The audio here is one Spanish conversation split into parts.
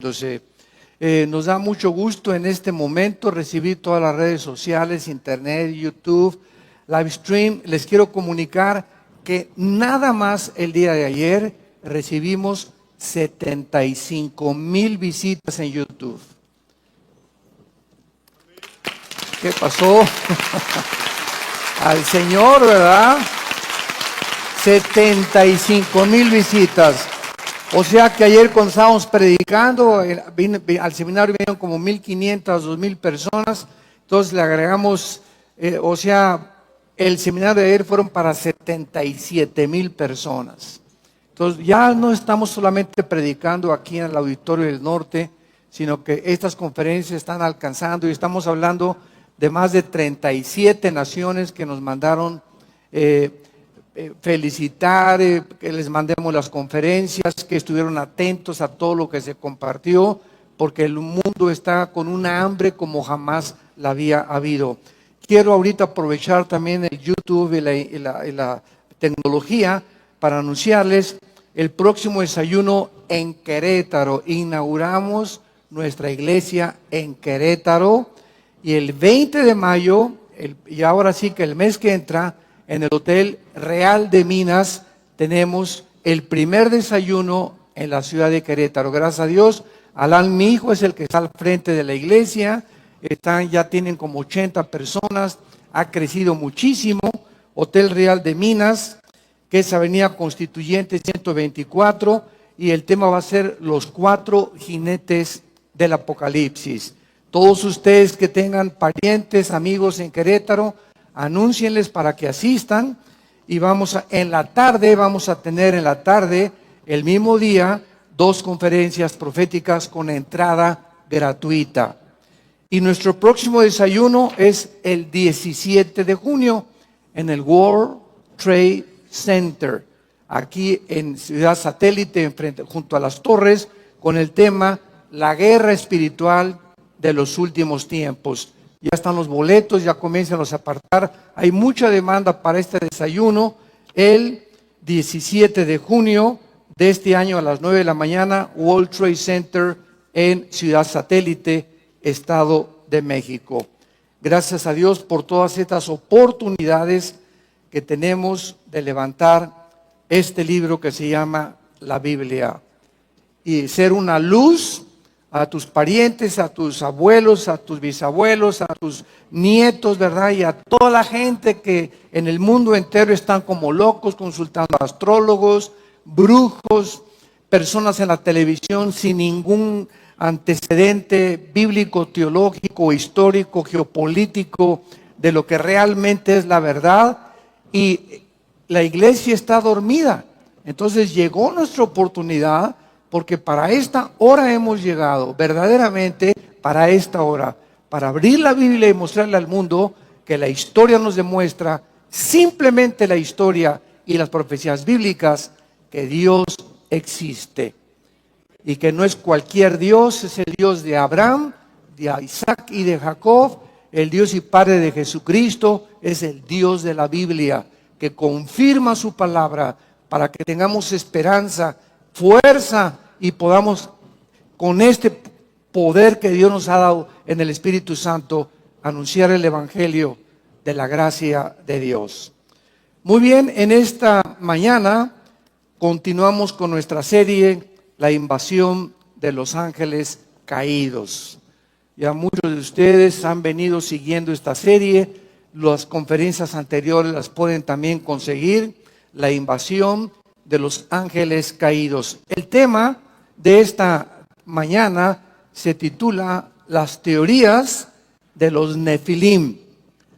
Entonces, nos da mucho gusto en este momento recibir todas las redes sociales, internet, YouTube, live stream. Les quiero comunicar que nada más el día de ayer recibimos 75,000 visitas en YouTube. ¿Qué pasó? Al Señor, ¿verdad? 75,000 visitas. O sea que ayer cuando estábamos predicando, al seminario vinieron como 1,500, 2,000 personas. Entonces le agregamos, el seminario de ayer fueron para 77,000 personas. Entonces ya no estamos solamente predicando aquí en el Auditorio del Norte, sino que estas conferencias están alcanzando y estamos hablando de más de 37 naciones que nos mandaron felicitar, que les mandemos las conferencias, que estuvieron atentos a todo lo que se compartió, porque el mundo está con una hambre como jamás la había habido. Quiero ahorita aprovechar también el YouTube y la tecnología para anunciarles el próximo desayuno en Querétaro. Inauguramos nuestra iglesia en Querétaro y el 20 de mayo, y ahora sí que el mes que entra, en el Hotel Real de Minas tenemos el primer desayuno en la ciudad de Querétaro. Gracias a Dios, Alan, mi hijo, es el que está al frente de la iglesia. Ya tienen como 80 personas, ha crecido muchísimo. Hotel Real de Minas, que es Avenida Constituyente 124, y el tema va a ser los 4 jinetes del Apocalipsis. Todos ustedes que tengan parientes, amigos en Querétaro, anúncienles para que asistan, y vamos a tener en la tarde, el mismo día, 2 conferencias proféticas con entrada gratuita. Y nuestro próximo desayuno es el 17 de junio en el World Trade Center, aquí en Ciudad Satélite, junto a las torres, con el tema La guerra espiritual de los últimos tiempos. Ya están los boletos, ya comienzan a apartar. Hay mucha demanda para este desayuno el 17 de junio de este año a las 9 de la mañana, World Trade Center en Ciudad Satélite, Estado de México. Gracias a Dios por todas estas oportunidades que tenemos de levantar este libro que se llama la Biblia y ser una luz a tus parientes, a tus abuelos, a tus bisabuelos, a tus nietos, ¿verdad? Y a toda la gente que en el mundo entero están como locos consultando a astrólogos, brujos, personas en la televisión sin ningún antecedente bíblico, teológico, histórico, geopolítico, de lo que realmente es la verdad. Y la iglesia está dormida. Entonces llegó nuestra oportunidad, porque para esta hora hemos llegado, verdaderamente para esta hora, para abrir la Biblia y mostrarle al mundo que la historia nos demuestra, simplemente la historia y las profecías bíblicas, que Dios existe. Y que no es cualquier Dios, es el Dios de Abraham, de Isaac y de Jacob, el Dios y Padre de Jesucristo, es el Dios de la Biblia, que confirma su palabra para que tengamos esperanza, fuerza y podamos, con este poder que Dios nos ha dado en el Espíritu Santo, anunciar el Evangelio de la gracia de Dios. Muy bien, en esta mañana continuamos con nuestra serie, La invasión de los ángeles caídos. Ya muchos de ustedes han venido siguiendo esta serie, las conferencias anteriores las pueden también conseguir, La invasión de los ángeles caídos. El tema de esta mañana se titula Las teorías de los Nefilim.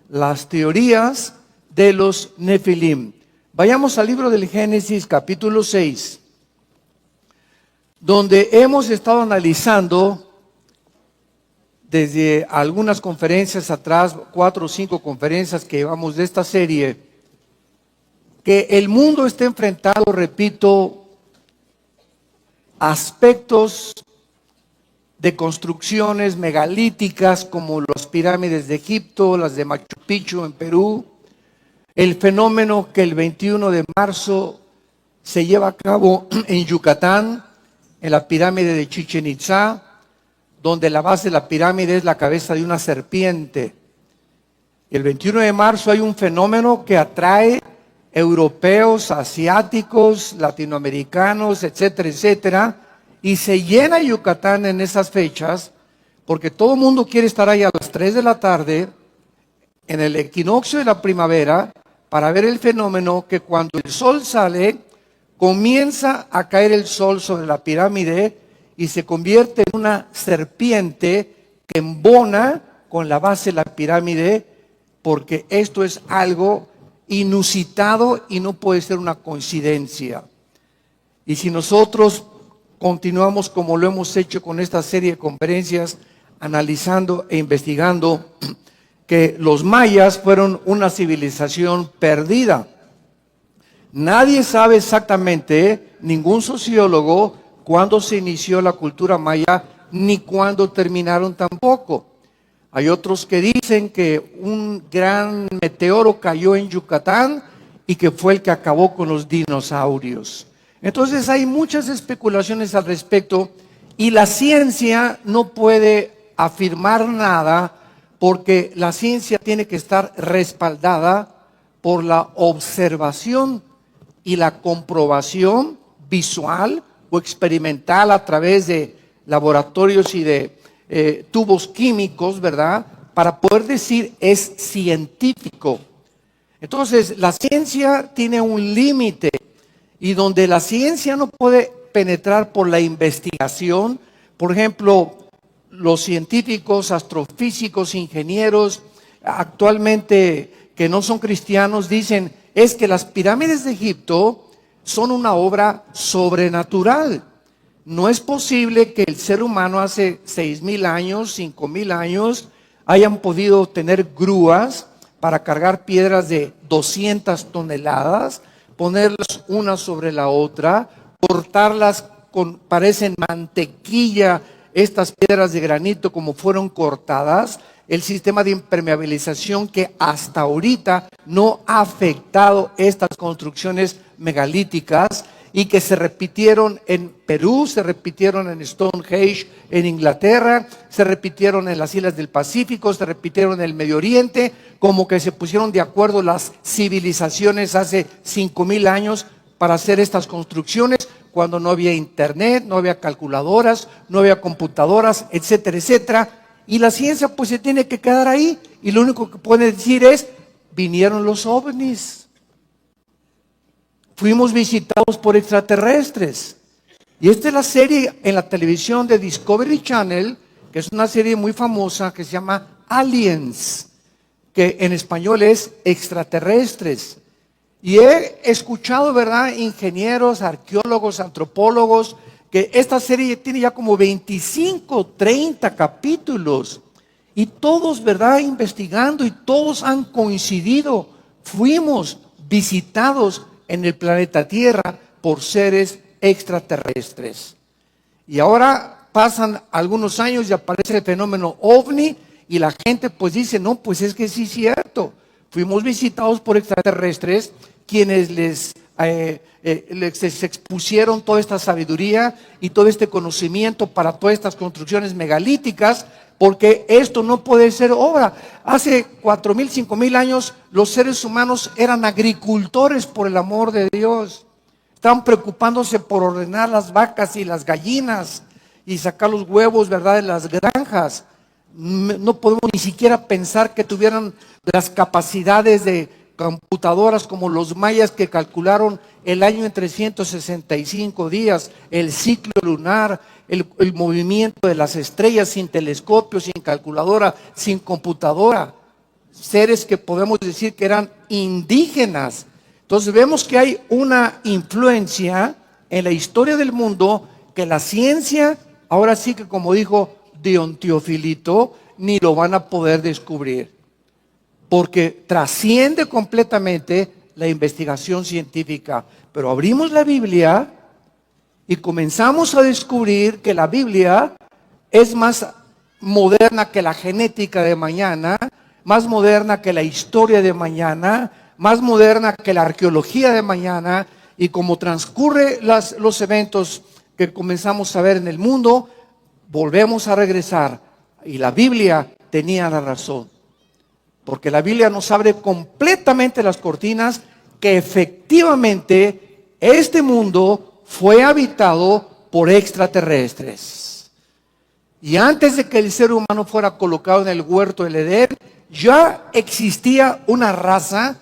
Las teorías de los Nefilim. Vayamos al libro del Génesis, capítulo 6, donde hemos estado analizando desde algunas conferencias atrás, 4 o 5 conferencias que llevamos de esta serie, que el mundo está enfrentado, repito, aspectos de construcciones megalíticas como las pirámides de Egipto, las de Machu Picchu en Perú, el fenómeno que el 21 de marzo se lleva a cabo en Yucatán, en la pirámide de Chichén Itzá, donde la base de la pirámide es la cabeza de una serpiente. El 21 de marzo hay un fenómeno que atrae europeos, asiáticos, latinoamericanos, etcétera, etcétera, y se llena Yucatán en esas fechas, porque todo el mundo quiere estar ahí a las 3 de la tarde, en el equinoccio de la primavera, para ver el fenómeno que cuando el sol sale, comienza a caer el sol sobre la pirámide y se convierte en una serpiente que embona con la base de la pirámide, porque esto es algo inusitado y no puede ser una coincidencia. Y si nosotros continuamos como lo hemos hecho con esta serie de conferencias, analizando e investigando que los mayas fueron una civilización perdida. Nadie sabe exactamente, ningún sociólogo, cuándo se inició la cultura maya, ni cuándo terminaron tampoco. Hay otros que dicen que un gran meteoro cayó en Yucatán y que fue el que acabó con los dinosaurios. Entonces hay muchas especulaciones al respecto y la ciencia no puede afirmar nada porque la ciencia tiene que estar respaldada por la observación y la comprobación visual o experimental a través de laboratorios y de tubos químicos, ¿verdad? Para poder decir es científico. Entonces, la ciencia tiene un límite y donde la ciencia no puede penetrar por la investigación, por ejemplo, los científicos, astrofísicos, ingenieros, actualmente que no son cristianos, dicen, es que las pirámides de Egipto son una obra sobrenatural. No es posible que el ser humano hace 6,000 años, 5,000 años, hayan podido tener grúas para cargar piedras de 200 toneladas, ponerlas una sobre la otra, cortarlas parecen mantequilla, estas piedras de granito como fueron cortadas, el sistema de impermeabilización que hasta ahorita no ha afectado estas construcciones megalíticas y que se repitieron en Perú, se repitieron en Stonehenge, en Inglaterra, se repitieron en las islas del Pacífico, se repitieron en el Medio Oriente, como que se pusieron de acuerdo las civilizaciones hace 5,000 años para hacer estas construcciones, cuando no había internet, no había calculadoras, no había computadoras, etcétera, etcétera. Y la ciencia pues se tiene que quedar ahí y lo único que puede decir es, vinieron los ovnis. Fuimos visitados por extraterrestres. Y esta es la serie en la televisión de Discovery Channel, que es una serie muy famosa que se llama Aliens, que en español es extraterrestres. Y he escuchado, ¿verdad?, ingenieros, arqueólogos, antropólogos, que esta serie tiene ya como 25, 30 capítulos. Y todos, ¿verdad?, investigando y todos han coincidido. Fuimos visitados en el planeta Tierra por seres extraterrestres. Y ahora pasan algunos años y aparece el fenómeno OVNI y la gente pues dice, no, pues es que sí es cierto. Fuimos visitados por extraterrestres quienes les expusieron toda esta sabiduría y todo este conocimiento para todas estas construcciones megalíticas, porque esto no puede ser obra. Hace 4,000, 5,000 años los seres humanos eran agricultores por el amor de Dios. Estaban preocupándose por ordenar las vacas y las gallinas y sacar los huevos, ¿verdad?, de las granjas. No podemos ni siquiera pensar que tuvieran las capacidades de computadoras como los mayas que calcularon el año en 365 días, el ciclo lunar, el movimiento de las estrellas sin telescopio, sin calculadora, sin computadora. Seres que podemos decir que eran indígenas. Entonces vemos que hay una influencia en la historia del mundo que la ciencia, ahora sí que como dijo Dion Teofilito, ni lo van a poder descubrir. Porque trasciende completamente la investigación científica. Pero abrimos la Biblia y comenzamos a descubrir que la Biblia es más moderna que la genética de mañana, más moderna que la historia de mañana, más moderna que la arqueología de mañana, y como transcurre los eventos que comenzamos a ver en el mundo, volvemos a regresar. Y la Biblia tenía la razón. Porque la Biblia nos abre completamente las cortinas que efectivamente este mundo fue habitado por extraterrestres. Y antes de que el ser humano fuera colocado en el huerto del Edén, ya existía una raza.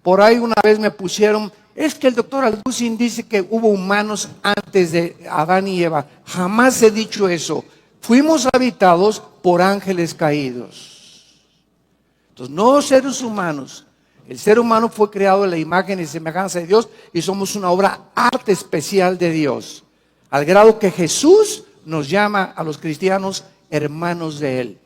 Por ahí una vez me pusieron, es que el doctor Alducin dice que hubo humanos antes de Adán y Eva. Jamás he dicho eso. Fuimos habitados por ángeles caídos. Entonces, no seres humanos. El ser humano fue creado en la imagen y semejanza de Dios y somos una obra arte especial de Dios. Al grado que Jesús nos llama a los cristianos hermanos de Él.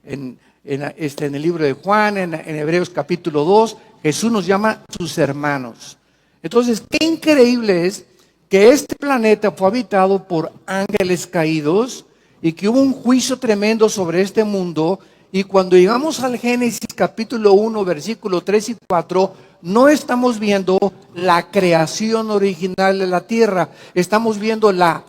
En el libro de Juan, en Hebreos capítulo 2, Jesús nos llama sus hermanos. Entonces, qué increíble es que este planeta fue habitado por ángeles caídos y que hubo un juicio tremendo sobre este mundo. Y cuando llegamos al Génesis capítulo 1, versículo 3 y 4, no estamos viendo la creación original de la tierra, estamos viendo la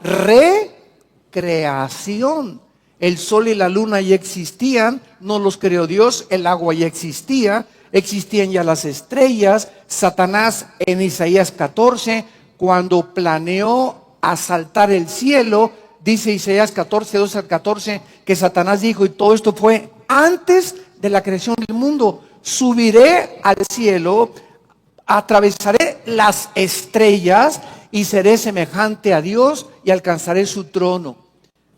recreación. El sol y la luna ya existían, no los creó Dios, el agua ya existía, existían ya las estrellas. Satanás en Isaías 14, cuando planeó asaltar el cielo, dice Isaías 14, 12 al 14, que Satanás dijo, y todo esto fue antes de la creación del mundo: subiré al cielo, atravesaré las estrellas y seré semejante a Dios y alcanzaré su trono.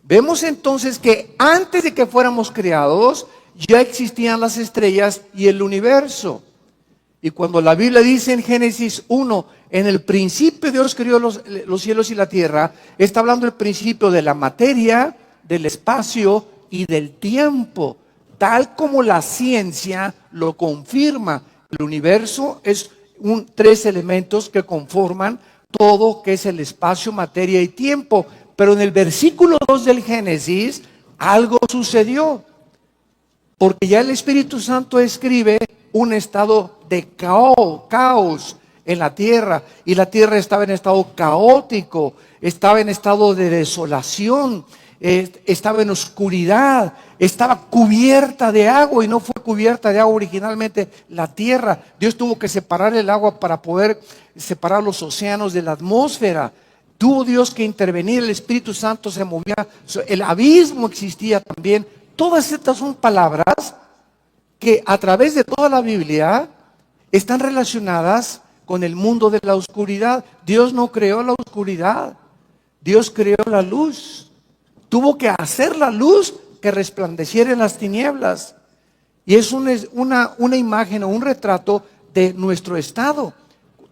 Vemos entonces que antes de que fuéramos creados, ya existían las estrellas y el universo. Y cuando la Biblia dice en Génesis 1, en el principio Dios creó los cielos y la tierra, está hablando del principio de la materia, del espacio y del tiempo, tal como la ciencia lo confirma. El universo es tres elementos que conforman todo, que es el espacio, materia y tiempo. Pero en el versículo 2 del Génesis, algo sucedió. Porque ya el Espíritu Santo escribe un estado de caos en la tierra. Y la tierra estaba en estado caótico, estaba en estado de desolación, estaba en oscuridad, estaba cubierta de agua y no fue cubierta de agua originalmente la tierra. Dios tuvo que separar el agua para poder separar los océanos de la atmósfera. Tuvo Dios que intervenir, el Espíritu Santo se movía, el abismo existía también. Todas estas son palabras que a través de toda la Biblia están relacionadas con el mundo de la oscuridad. Dios no creó la oscuridad, Dios creó la luz. Tuvo que hacer la luz que resplandeciera en las tinieblas. Y es una imagen o un retrato de nuestro estado.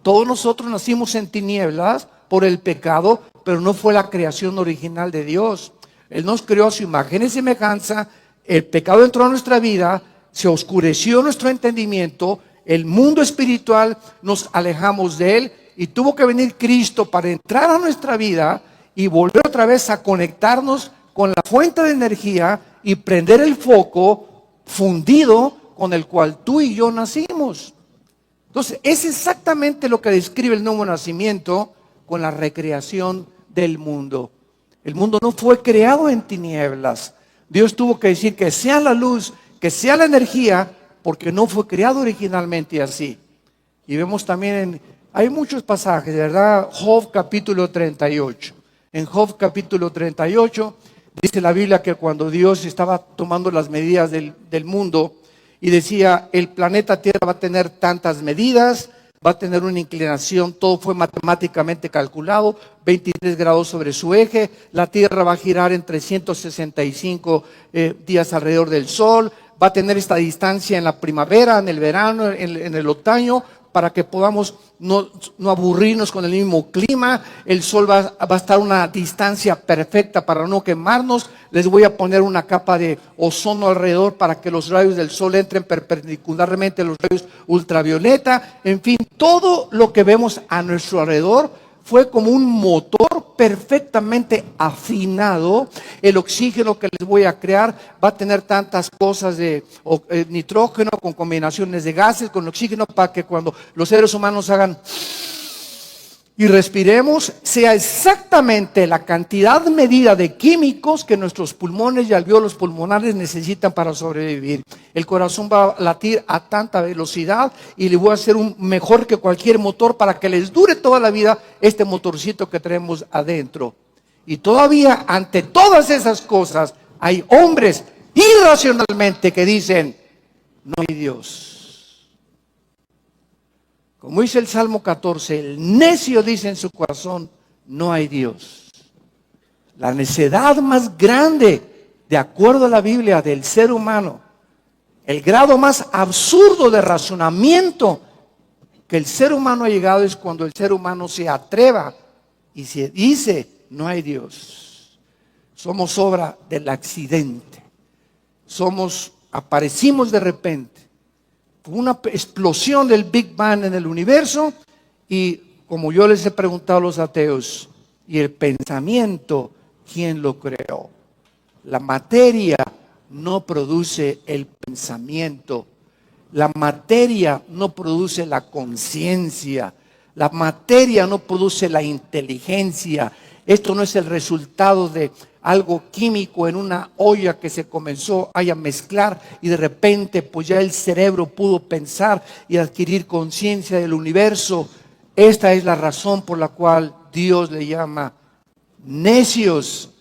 Todos nosotros nacimos en tinieblas por el pecado, pero no fue la creación original de Dios. Él nos creó a su imagen y semejanza. El pecado entró a nuestra vida, se oscureció nuestro entendimiento, el mundo espiritual, nos alejamos de él y tuvo que venir Cristo para entrar a nuestra vida y volver otra vez a conectarnos con la fuente de energía y prender el foco fundido con el cual tú y yo nacimos. Entonces, es exactamente lo que describe el nuevo nacimiento con la recreación del mundo. El mundo no fue creado en tinieblas. Dios tuvo que decir que sea la luz, que sea la energía, porque no fue creado originalmente así. Y vemos también, hay muchos pasajes, ¿verdad? Job capítulo 38. En Job capítulo 38 dice la Biblia que cuando Dios estaba tomando las medidas del mundo y decía, el planeta Tierra va a tener tantas medidas, va a tener una inclinación, todo fue matemáticamente calculado, 23 grados sobre su eje, la Tierra va a girar en 365 días alrededor del Sol, va a tener esta distancia en la primavera, en el verano, en el otoño, para que podamos no aburrirnos con el mismo clima. El sol va a estar a una distancia perfecta para no quemarnos. Les voy a poner una capa de ozono alrededor para que los rayos del sol entren perpendicularmente a los rayos ultravioleta. En fin, todo lo que vemos a nuestro alrededor fue como un motor perfectamente afinado. El oxígeno que les voy a crear va a tener tantas cosas de nitrógeno con combinaciones de gases, con oxígeno, para que cuando los seres humanos hagan y respiremos sea exactamente la cantidad medida de químicos que nuestros pulmones y alvéolos pulmonares necesitan para sobrevivir. El corazón va a latir a tanta velocidad y le voy a hacer un mejor que cualquier motor para que les dure toda la vida este motorcito que tenemos adentro. Y todavía ante todas esas cosas hay hombres irracionalmente que dicen, no hay Dios. Como dice el Salmo 14, el necio dice en su corazón, no hay Dios. La necedad más grande, de acuerdo a la Biblia, del ser humano, el grado más absurdo de razonamiento que el ser humano ha llegado es cuando el ser humano se atreva y se dice, no hay Dios. Somos obra del accidente. Aparecimos de repente. Una explosión del Big Bang en el universo y como yo les he preguntado a los ateos, ¿y el pensamiento quién lo creó? La materia no produce el pensamiento, la materia no produce la conciencia, la materia no produce la inteligencia. Esto no es el resultado de algo químico en una olla que se comenzó a mezclar y de repente pues ya el cerebro pudo pensar y adquirir conciencia del universo. Esta es la razón por la cual Dios le llama necios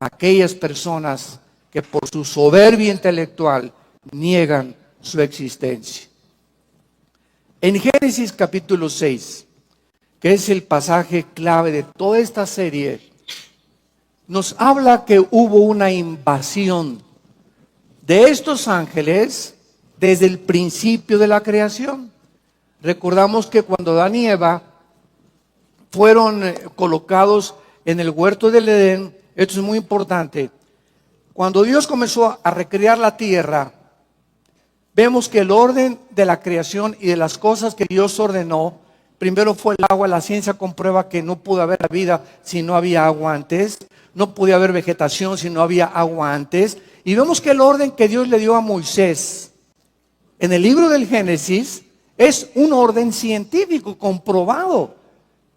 a aquellas personas que por su soberbia intelectual niegan su existencia. En Génesis capítulo 6, que es el pasaje clave de toda esta serie, nos habla que hubo una invasión de estos ángeles desde el principio de la creación. Recordamos que cuando Adán y Eva fueron colocados en el huerto del Edén, esto es muy importante, cuando Dios comenzó a recrear la tierra, vemos que el orden de la creación y de las cosas que Dios ordenó, primero fue el agua. La ciencia comprueba que no pudo haber vida si no había agua antes. No podía haber vegetación si no había agua antes. Y vemos que el orden que Dios le dio a Moisés en el libro del Génesis es un orden científico comprobado.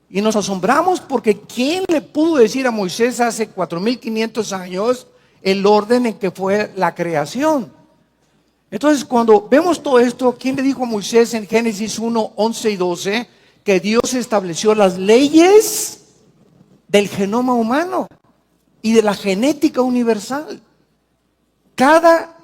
Y nos asombramos porque ¿quién le pudo decir a Moisés hace 4,500 años el orden en que fue la creación? Entonces, cuando vemos todo esto, ¿quién le dijo a Moisés en Génesis 1, 11 y 12 que Dios estableció las leyes del genoma humano y de la genética universal? Cada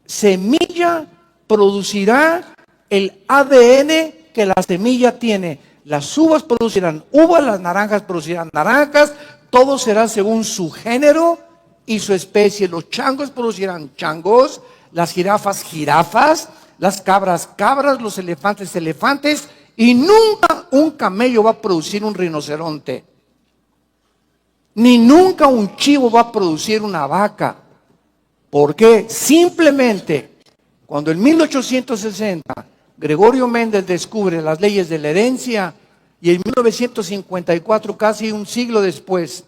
semilla producirá el ADN que la semilla tiene. Las uvas producirán uvas, las naranjas producirán naranjas, todo será según su género y su especie. Los changos producirán changos, las jirafas jirafas, las cabras cabras, los elefantes elefantes, y nunca un camello va a producir un rinoceronte, ni nunca un chivo va a producir una vaca. ¿Por qué? Simplemente cuando en 1860 Gregorio Méndez descubre las leyes de la herencia y en 1954, casi un siglo después,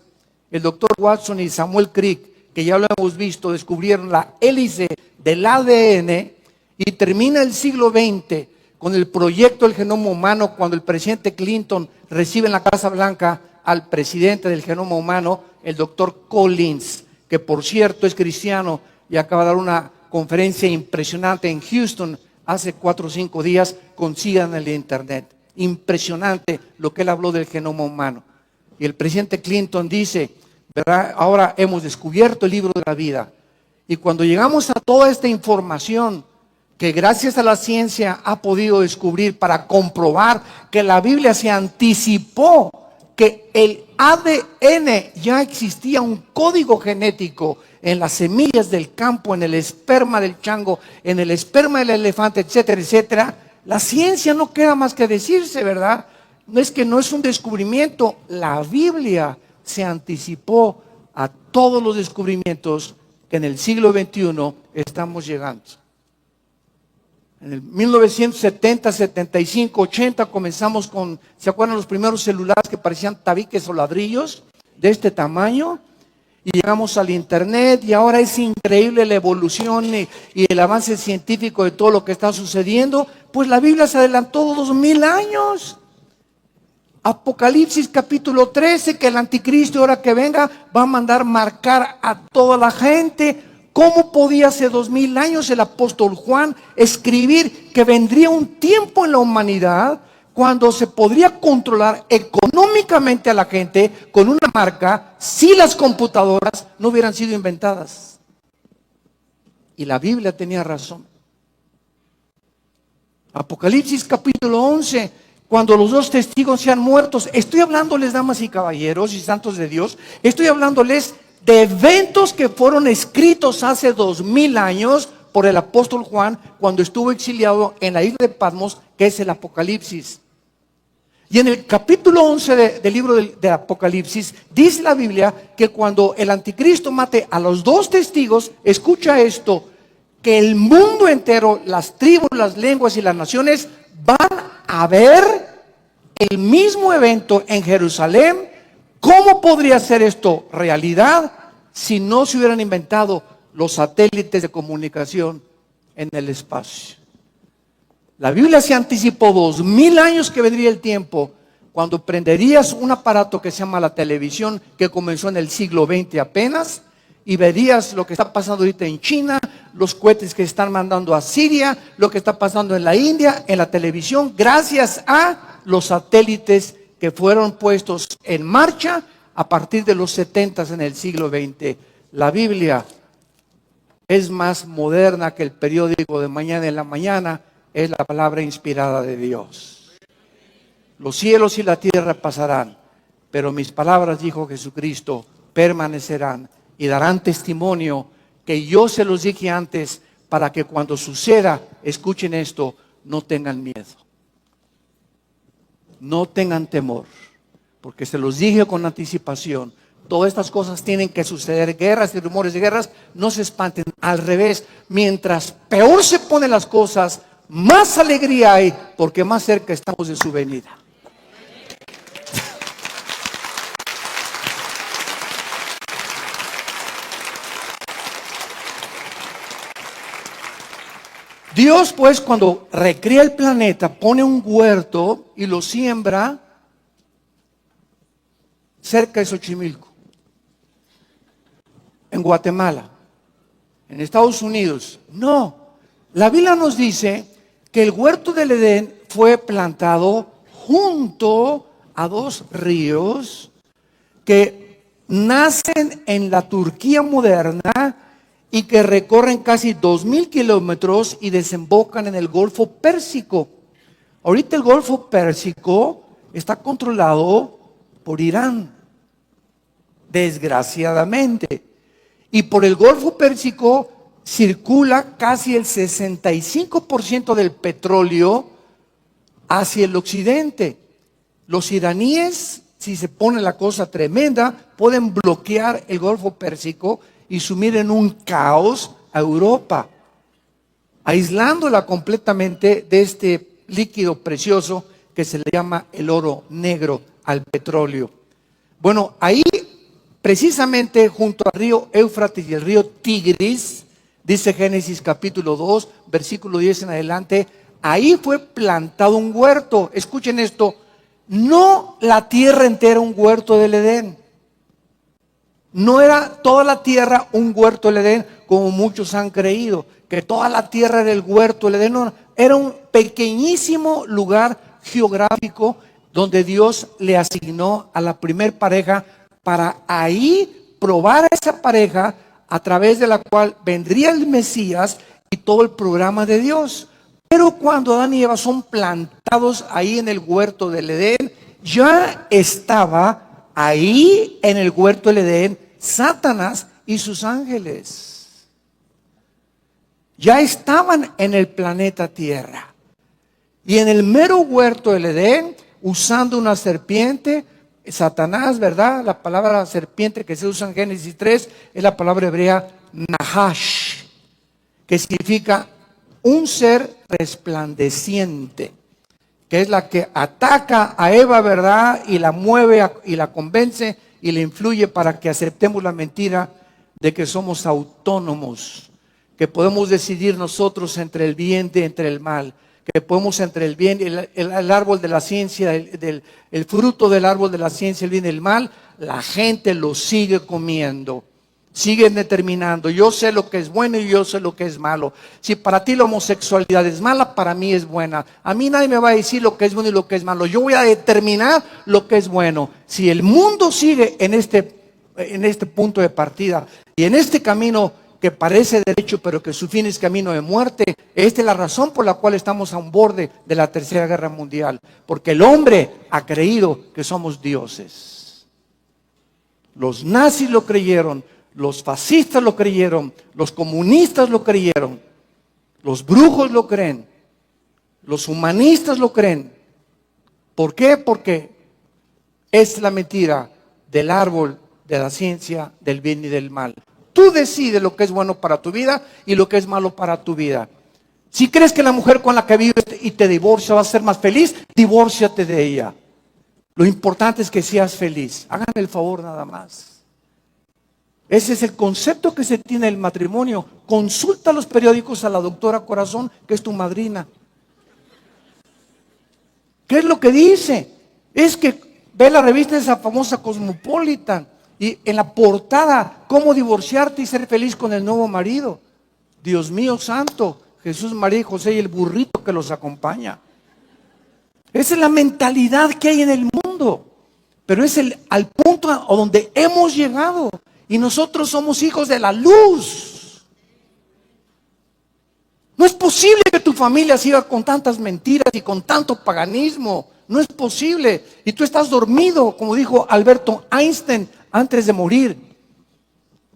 el doctor Watson y Samuel Crick, que ya lo hemos visto, descubrieron la hélice del ADN, y termina el siglo XX con el proyecto del genoma humano, cuando el presidente Clinton recibe en la Casa Blanca al presidente del genoma humano, el doctor Collins, que por cierto es cristiano y acaba de dar una conferencia impresionante en Houston hace 4 o 5 días. Consigan el internet. Impresionante lo que él habló del genoma humano. Y el presidente Clinton dice, ¿verdad? Ahora hemos descubierto el libro de la vida. Y cuando llegamos a toda esta información que gracias a la ciencia ha podido descubrir para comprobar que la Biblia se anticipó, que el ADN ya existía, un código genético en las semillas del campo, en el esperma del chango, en el esperma del elefante, etcétera, etcétera. La ciencia no queda más que decirse, ¿verdad? No es que no es un descubrimiento, la Biblia se anticipó a todos los descubrimientos que en el siglo XXI estamos llegando. En el 1970, 75, 80 comenzamos con, ¿se acuerdan los primeros celulares que parecían tabiques o ladrillos de este tamaño? Y llegamos al internet y ahora es increíble la evolución y el avance científico de todo lo que está sucediendo. Pues la Biblia se adelantó 2000 años. Apocalipsis capítulo 13, que el anticristo ahora que venga va a mandar marcar a toda la gente. ¿Cómo podía hace 2000 años el apóstol Juan escribir que vendría un tiempo en la humanidad cuando se podría controlar económicamente a la gente con una marca si las computadoras no hubieran sido inventadas? Y la Biblia tenía razón. Apocalipsis capítulo 11, cuando los dos testigos sean muertos. Estoy hablándoles, damas y caballeros y santos de Dios, estoy hablándoles de eventos que fueron escritos hace 2000 años por el apóstol Juan cuando estuvo exiliado en la isla de Patmos, que es el Apocalipsis. Y en el capítulo 11 del libro de Apocalipsis, dice la Biblia que cuando el anticristo mate a los dos testigos, escucha esto, que el mundo entero, las tribus, las lenguas y las naciones van a ver el mismo evento en Jerusalén. ¿Cómo podría ser esto realidad si no se hubieran inventado los satélites de comunicación en el espacio? La Biblia se anticipó 2000 años que vendría el tiempo cuando prenderías un aparato que se llama la televisión, que comenzó en el siglo XX apenas, y verías lo que está pasando ahorita en China, los cohetes que están mandando a Siria, lo que está pasando en la India, en la televisión, gracias a los satélites que fueron puestos en marcha a partir de los 70 en el siglo XX. La Biblia es más moderna que el periódico de mañana en la mañana, es la palabra inspirada de Dios. Los cielos y la tierra pasarán, pero mis palabras, dijo Jesucristo, permanecerán y darán testimonio que yo se los dije antes, para que cuando suceda, escuchen esto, no tengan miedo. No tengan temor, porque se los dije con anticipación. Todas estas cosas tienen que suceder, guerras y rumores de guerras, no se espanten, al revés, mientras peor se ponen las cosas, más alegría hay, porque más cerca estamos de su venida. Dios, pues, cuando recrea el planeta, pone un huerto y lo siembra cerca de Xochimilco, en Guatemala, en Estados Unidos. No, la Biblia nos dice que el huerto del Edén fue plantado junto a dos ríos que nacen en la Turquía moderna y que recorren casi 2000 kilómetros y desembocan en el Golfo Pérsico. Ahorita el Golfo Pérsico está controlado por Irán, desgraciadamente. Y por el Golfo Pérsico circula casi el 65% del petróleo hacia el occidente. Los iraníes, si se pone la cosa tremenda, pueden bloquear el Golfo Pérsico y sumir en un caos a Europa, aislándola completamente de este líquido precioso que se le llama el oro negro al petróleo. Bueno, ahí precisamente junto al río Éufrates y el río Tigris, dice Génesis capítulo 2, versículo 10 en adelante, ahí fue plantado un huerto. Escuchen esto, no la tierra entera un huerto del Edén. No era toda la tierra un huerto del Edén, como muchos han creído, que toda la tierra era el huerto del Edén. No, era un pequeñísimo lugar geográfico donde Dios le asignó a la primer pareja para ahí probar a esa pareja a través de la cual vendría el Mesías y todo el programa de Dios. Pero cuando Adán y Eva son plantados ahí en el huerto del Edén, ya estaba ahí en el huerto del Edén Satanás y sus ángeles. Ya estaban en el planeta Tierra. Y en el mero huerto del Edén, usando una serpiente, Satanás, ¿verdad? La palabra serpiente que se usa en Génesis 3 es la palabra hebrea Nahash, que significa un ser resplandeciente, que es la que ataca a Eva, ¿verdad? Y la mueve y la convence y le influye para que aceptemos la mentira de que somos autónomos, que podemos decidir nosotros entre el bien y entre el mal, que podemos entre el bien, el árbol de la ciencia, el fruto del árbol de la ciencia, el bien y el mal, la gente lo sigue comiendo. Siguen determinando, yo sé lo que es bueno y yo sé lo que es malo. Si para ti la homosexualidad es mala, para mí es buena. A mí nadie me va a decir lo que es bueno y lo que es malo. Yo voy a determinar lo que es bueno. Si el mundo sigue en este punto de partida y en este camino que parece derecho, pero que su fin es camino de muerte, esta es la razón por la cual estamos a un borde de la Tercera Guerra Mundial. Porque el hombre ha creído que somos dioses. Los nazis lo creyeron. Los fascistas lo creyeron, los comunistas lo creyeron, los brujos lo creen, los humanistas lo creen. ¿Por qué? Porque es la mentira del árbol de la ciencia del bien y del mal. Tú decides lo que es bueno para tu vida y lo que es malo para tu vida. Si crees que la mujer con la que vives y te divorcia va a ser más feliz, divórciate de ella. Lo importante es que seas feliz. Háganme el favor nada más. Ese es el concepto que se tiene del matrimonio. Consulta los periódicos a la doctora Corazón, que es tu madrina. ¿Qué es lo que dice? Es que ve la revista esa famosa Cosmopolitan y en la portada, cómo divorciarte y ser feliz con el nuevo marido. Dios mío santo, Jesús, María y José y el burrito que los acompaña. Esa es la mentalidad que hay en el mundo. Pero es al punto a donde hemos llegado. Y nosotros somos hijos de la luz. No es posible que tu familia siga con tantas mentiras y con tanto paganismo. No es posible. Y tú estás dormido, como dijo Alberto Einstein antes de morir.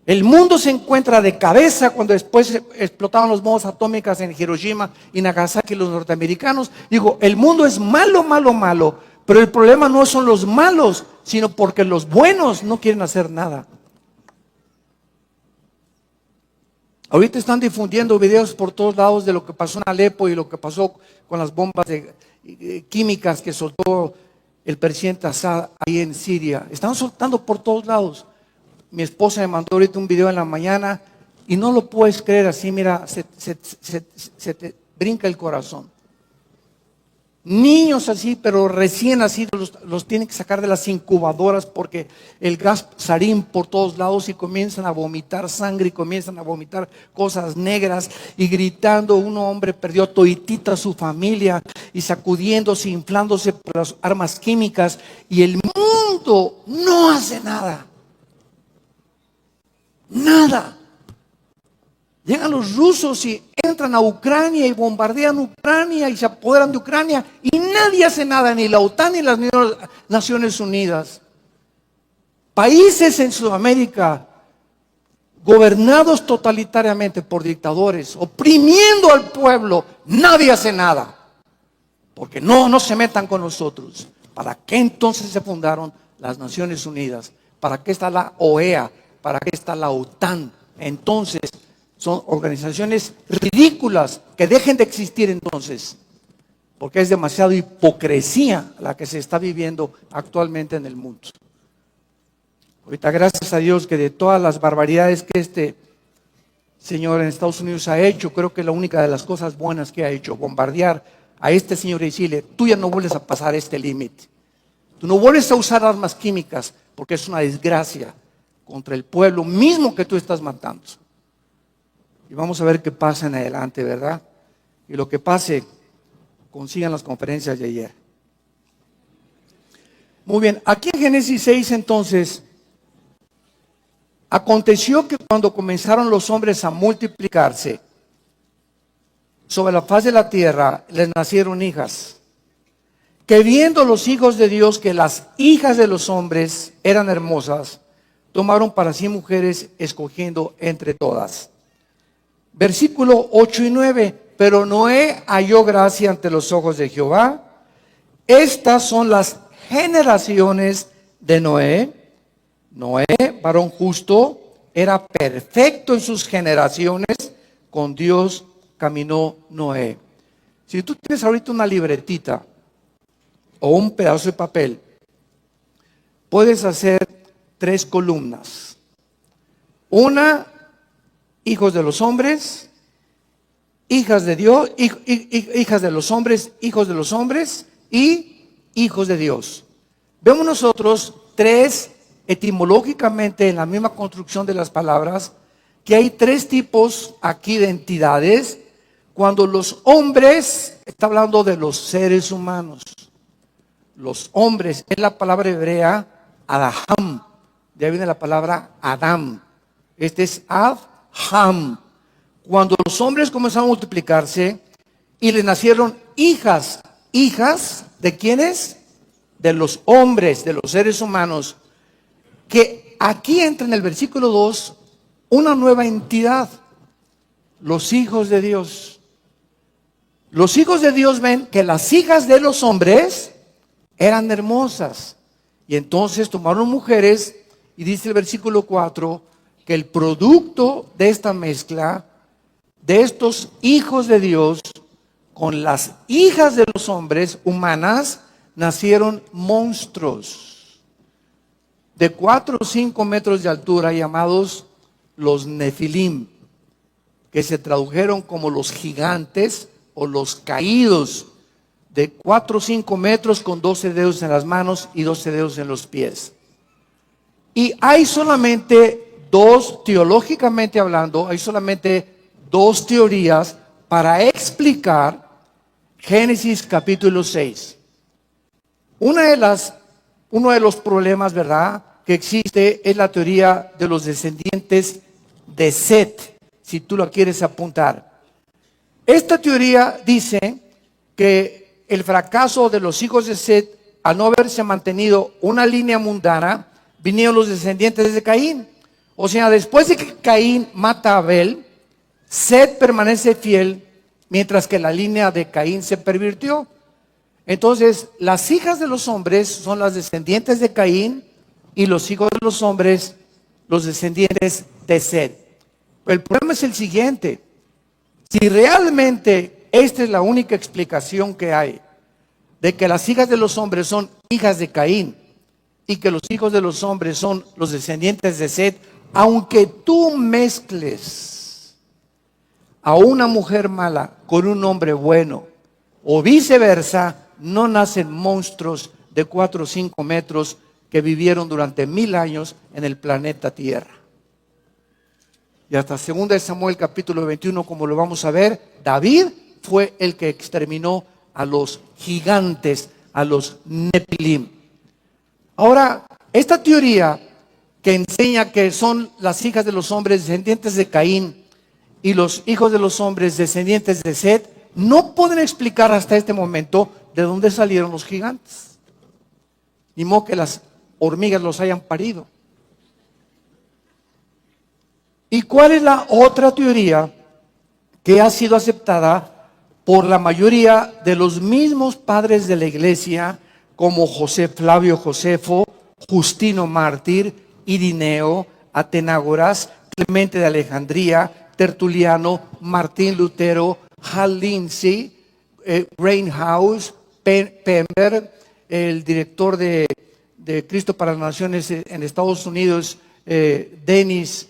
El mundo se encuentra de cabeza cuando después explotaban los bombas atómicas en Hiroshima y Nagasaki los norteamericanos. Digo, el mundo es malo, malo, malo. Pero el problema no son los malos, sino porque los buenos no quieren hacer nada. Ahorita están difundiendo videos por todos lados de lo que pasó en Alepo y lo que pasó con las bombas químicas que soltó el presidente Assad ahí en Siria. Están soltando por todos lados. Mi esposa me mandó ahorita un video en la mañana y no lo puedes creer así, mira, se te brinca el corazón. Niños así, pero recién nacidos, los tienen que sacar de las incubadoras porque el gas sarín por todos lados y comienzan a vomitar sangre y comienzan a vomitar cosas negras y gritando. Un hombre perdió toditita a su familia y sacudiéndose, inflándose por las armas químicas y el mundo no hace nada. Nada. Llegan los rusos y entran a Ucrania y bombardean Ucrania y se apoderan de Ucrania y nadie hace nada, ni la OTAN ni las Naciones Unidas. Países en Sudamérica gobernados totalitariamente por dictadores, oprimiendo al pueblo, nadie hace nada. Porque no se metan con nosotros. ¿Para qué entonces se fundaron las Naciones Unidas? ¿Para qué está la OEA? ¿Para qué está la OTAN? Entonces son organizaciones ridículas que dejen de existir entonces, porque es demasiada hipocresía la que se está viviendo actualmente en el mundo. Ahorita gracias a Dios que de todas las barbaridades que este señor en Estados Unidos ha hecho, creo que la única de las cosas buenas que ha hecho, bombardear a este señor y decirle, tú ya no vuelves a pasar este límite, tú no vuelves a usar armas químicas porque es una desgracia contra el pueblo mismo que tú estás matando. Y vamos a ver qué pasa en adelante, ¿verdad? Y lo que pase, consigan las conferencias de ayer. Muy bien, aquí en Génesis 6 entonces, aconteció que cuando comenzaron los hombres a multiplicarse sobre la faz de la tierra, les nacieron hijas, que viendo los hijos de Dios que las hijas de los hombres eran hermosas, tomaron para sí mujeres escogiendo entre todas. Versículo 8 y 9, pero Noé halló gracia ante los ojos de Jehová. Estas son las generaciones de Noé. Noé, varón justo, era perfecto en sus generaciones, con Dios caminó Noé. Si tú tienes ahorita una libretita o un pedazo de papel, puedes hacer 3 columnas. Una, hijos de los hombres. hijas de Dios, hijas de los hombres, hijos de los hombres y hijos de Dios. Vemos nosotros tres, etimológicamente en la misma construcción de las palabras, que hay tres tipos aquí de entidades. Cuando los hombres, está hablando de los seres humanos. Los hombres, es la palabra hebrea Adaham, de ahí viene la palabra Adam. Este es Adham. Cuando los hombres comenzaron a multiplicarse y les nacieron hijas, ¿hijas de quiénes? De los hombres, de los seres humanos, que aquí entra en el versículo 2 una nueva entidad, los hijos de Dios. Los hijos de Dios ven que las hijas de los hombres eran hermosas y entonces tomaron mujeres y dice el versículo 4 que el producto de esta mezcla de estos hijos de Dios con las hijas de los hombres humanas nacieron monstruos de 4 o 5 metros de altura llamados los Nefilim, que se tradujeron como los gigantes o los caídos, de 4 o 5 metros con 12 dedos en las manos y 12 dedos en los pies. Y hay solamente dos, teológicamente hablando, hay solamente dos teorías para explicar Génesis capítulo 6. Uno de los problemas, ¿verdad?, que existe es la teoría de los descendientes de Set, si tú lo quieres apuntar. Esta teoría dice que el fracaso de los hijos de Set, al no haberse mantenido una línea mundana, vinieron los descendientes de Caín. O sea, después de que Caín mata a Abel, Set permanece fiel, mientras que la línea de Caín se pervirtió. Entonces, las hijas de los hombres son las descendientes de Caín y los hijos de los hombres, los descendientes de Set. El problema es el siguiente: si realmente esta es la única explicación que hay de que las hijas de los hombres son hijas de Caín y que los hijos de los hombres son los descendientes de Set, aunque tú mezcles a una mujer mala con un hombre bueno o viceversa, no nacen monstruos de 4 o 5 metros que vivieron durante 1000 años en el planeta Tierra. Y hasta 2 Samuel capítulo 21, como lo vamos a ver, David fue el que exterminó a los gigantes, a los Nefilim. Ahora, esta teoría que enseña que son las hijas de los hombres descendientes de Caín y los hijos de los hombres descendientes de Set, no pueden explicar hasta este momento de dónde salieron los gigantes. Ni modo que las hormigas los hayan parido. ¿Y cuál es la otra teoría que ha sido aceptada por la mayoría de los mismos padres de la iglesia, como José Flavio Josefo, Justino Mártir, Irineo, Atenágoras, Clemente de Alejandría, Tertuliano, Martín Lutero, Hal Lindsey, Reinhouse, Pember, el director de Cristo para las Naciones en Estados Unidos, Dennis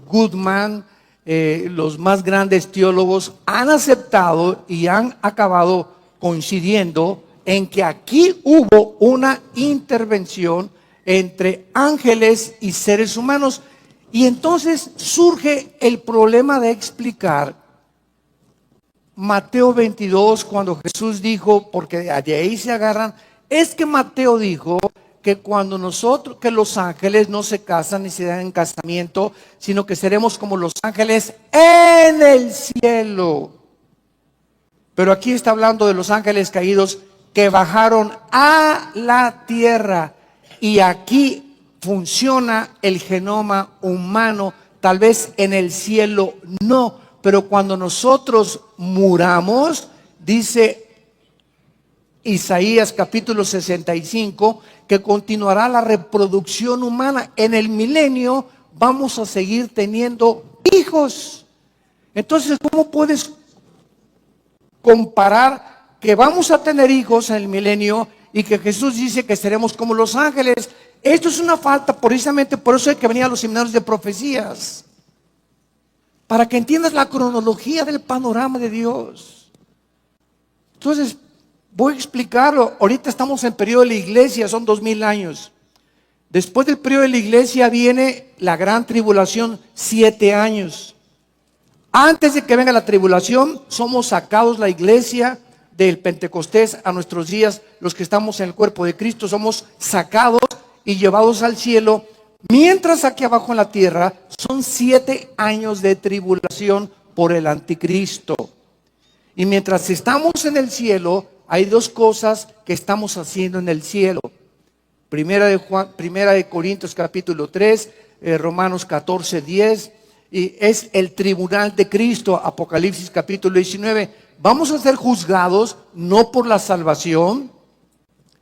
Goodman, los más grandes teólogos han aceptado y han acabado coincidiendo en que aquí hubo una intervención entre ángeles y seres humanos. Y entonces surge el problema de explicar Mateo 22, cuando Jesús dijo, porque de ahí se agarran, es que Mateo dijo que cuando que los ángeles no se casan ni se dan en casamiento, sino que seremos como los ángeles en el cielo. Pero aquí está hablando de los ángeles caídos que bajaron a la tierra, y aquí funciona el genoma humano, tal vez en el cielo no, pero cuando nosotros muramos, dice Isaías capítulo 65, que continuará la reproducción humana. En el milenio vamos a seguir teniendo hijos. Entonces, ¿cómo puedes comparar que vamos a tener hijos en el milenio y que Jesús dice que seremos como los ángeles? Esto es una falta, precisamente por eso hay que venir a los seminarios de profecías. para que entiendas la cronología del panorama de Dios. Entonces, voy a explicarlo. Ahorita estamos en periodo de la iglesia, son 2000 años. Después del periodo de la iglesia viene la gran tribulación, 7 años. Antes de que venga la tribulación, somos sacados la iglesia del Pentecostés a nuestros días. Los que estamos en el cuerpo de Cristo somos sacados y llevados al cielo. Mientras aquí abajo en la tierra son 7 años de tribulación por el anticristo. Y mientras estamos en el cielo, hay 2 cosas que estamos haciendo en el cielo. Primera de Corintios capítulo 3, Romanos 14, 10, y es el tribunal de Cristo, Apocalipsis capítulo 19. Vamos a ser juzgados no por la salvación,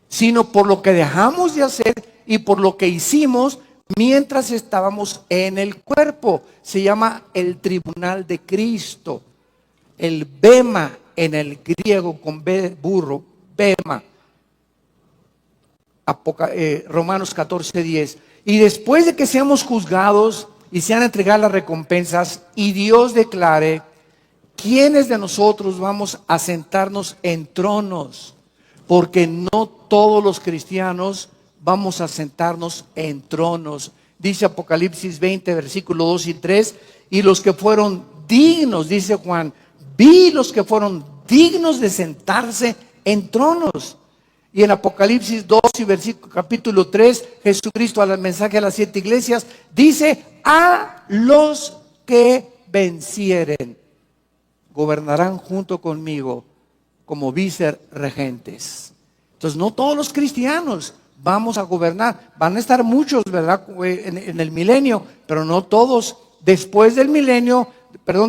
sino por lo que dejamos de hacer y por lo que hicimos mientras estábamos en el cuerpo. Se llama el tribunal de Cristo. El bema en el griego con B de burro, bema. Romanos 14, 10. Y después de que seamos juzgados y sean entregadas las recompensas y Dios declare quiénes de nosotros vamos a sentarnos en tronos, porque no todos los cristianos vamos a sentarnos en tronos. Dice Apocalipsis 20, versículo 2 y 3, y los que fueron dignos, dice Juan, vi los que fueron dignos de sentarse en tronos. Y en Apocalipsis 2 y versículo capítulo 3, Jesucristo al mensaje a las 7 iglesias dice: a los que vencieren, gobernarán junto conmigo como vicerregentes. Entonces, no todos los cristianos vamos a gobernar. Van a estar muchos, ¿verdad?, en el milenio, pero no todos. Después del milenio,